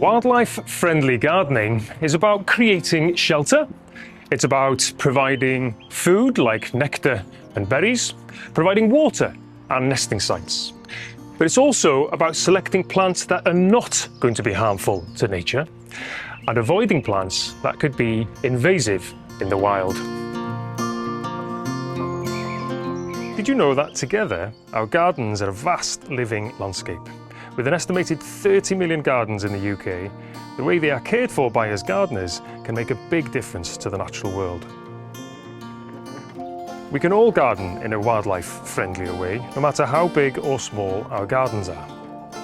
Wildlife-friendly gardening is about creating shelter. It's about providing food like nectar and berries, providing water and nesting sites. But it's also about selecting plants that are not going to be harmful to nature and avoiding plants that could be invasive in the wild. Did you know that together our gardens are a vast living landscape? With an estimated 30 million gardens in the UK, the way they are cared for by us gardeners can make a big difference to the natural world. We can all garden in a wildlife-friendlier way, no matter how big or small our gardens are.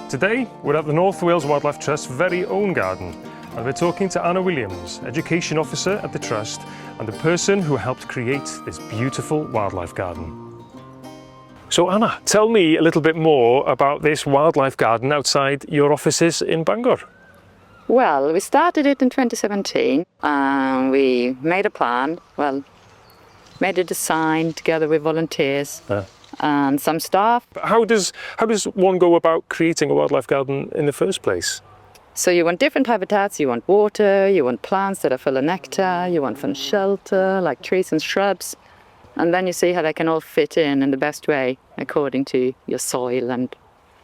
Today, we're at the North Wales Wildlife Trust's very own garden, and we're talking to Anna Williams, Education Officer at the Trust, and the person who helped create this beautiful wildlife garden. So Anna, tell me a little bit more about this wildlife garden outside your offices in Bangor. Well, we started it in 2017 and we made a plan, made a design together with volunteers and some staff. But how does one go about creating a wildlife garden in the first place? So you want different habitats, you want water, you want plants that are full of nectar, you want some shelter like trees and shrubs. And then you see how they can all fit in the best way according to your soil and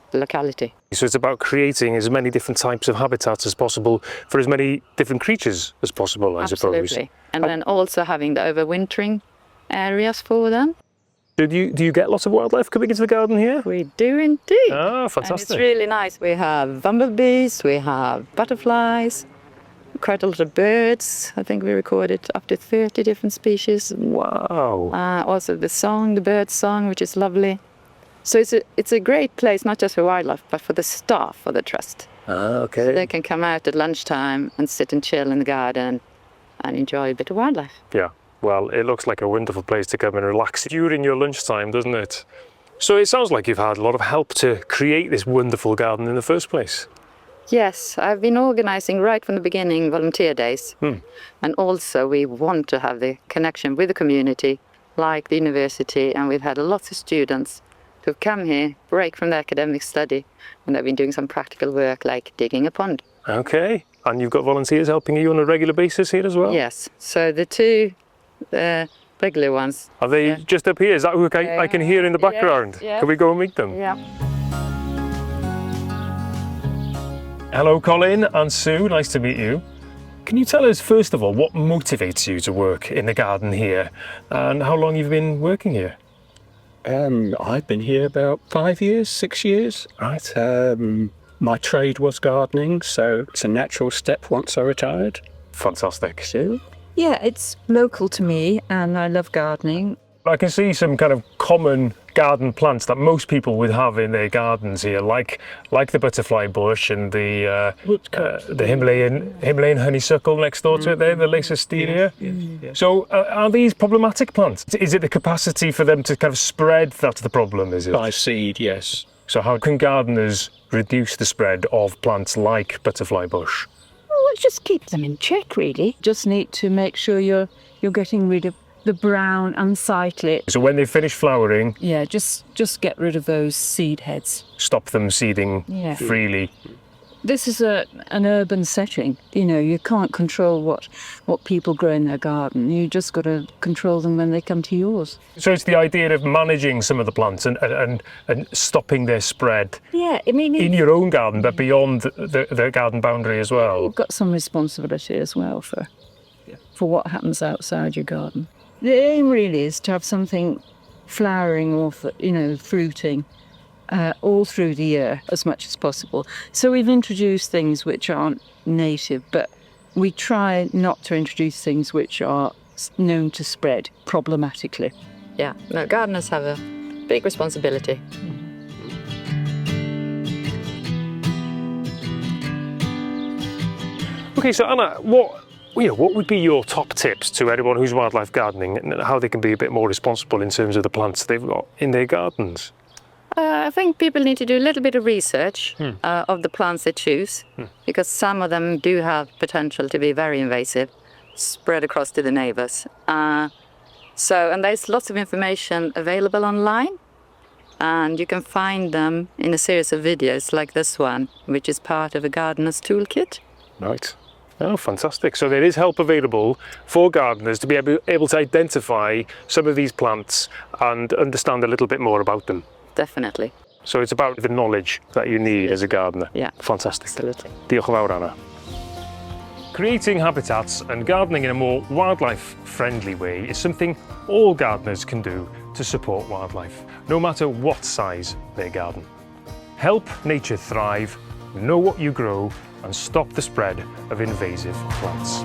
the locality. So it's about creating as many different types of habitats as possible for as many different creatures as possible, I suppose. Absolutely. And then also having the overwintering areas for them. Do you get lots of wildlife coming into the garden here? We do indeed. Oh, fantastic. And it's really nice. We have bumblebees, we have butterflies, quite a lot of birds. I think we recorded up to 30 different species. Wow. Also the bird song, which is lovely. So it's a great place, not just for wildlife, but for the staff of the trust. Okay. So they can come out at lunchtime and sit and chill in the garden and enjoy a bit of wildlife. Yeah, well, it looks like a wonderful place to come and relax during your lunchtime, doesn't it? So it sounds like you've had a lot of help to create this wonderful garden in the first place. Yes, I've been organising right from the beginning volunteer days. And also we want to have the connection with the community, like the university, and we've had lots of students who've come here, break from their academic study, and they've been doing some practical work like digging a pond. Okay, and you've got volunteers helping you on a regular basis here as well? Yes, so the two regular ones. Are they just up here? Is that who I can hear in the background? Yes. Can we go and meet them? Yeah. Hello Colin and Sue, nice to meet you. Can you tell us first of all what motivates you to work in the garden here and how long you've been working here? I've been here about 5 years, 6 years. Right. My trade was gardening, so it's a natural step once I retired. Fantastic. Sue? Yeah, it's local to me and I love gardening. I can see some kind of common garden plants that most people would have in their gardens here, like the butterfly bush and the Himalayan honeysuckle next door to it there, the Lacesteria. Yes. So are these problematic plants? Is it the capacity for them to kind of spread that's the problem, is it? By seed, yes. So how can gardeners reduce the spread of plants like butterfly bush? Well, just keep them in check, really. Just need to make sure you're getting rid of the brown, unsightly. So when they finish flowering, Yeah, just get rid of those seed heads. stop them seeding freely. This is an urban setting. You know, you can't control what people grow in their garden. You just got to control them when they come to yours. So it's the idea of managing some of the plants and stopping their spread Yeah, I mean, in your own garden, but beyond the garden boundary as well. you've got some responsibility as well for what happens outside your garden. The aim really is to have something flowering or, fruiting all through the year as much as possible. So we've introduced things which aren't native, but we try not to introduce things which are known to spread problematically. Yeah, no, gardeners have a big responsibility. Okay, so Anna, what would be your top tips to anyone who's wildlife gardening and how they can be a bit more responsible in terms of the plants they've got in their gardens? I think people need to do a little bit of research of the plants they choose, because some of them do have potential to be very invasive, spread across to the neighbours. And there's lots of information available online. and you can find them in a series of videos like this one, which is part of a gardener's toolkit. Right. Oh, fantastic. So there is help available for gardeners to be able to identify some of these plants and understand a little bit more about them. Definitely. So it's about the knowledge that you need as a gardener. Yeah. Fantastic. Absolutely. Diolch yn fawr, Anna. Creating habitats and gardening in a more wildlife-friendly way is something all gardeners can do to support wildlife, no matter what size their garden. Help nature thrive, know what you grow, and stop the spread of invasive plants.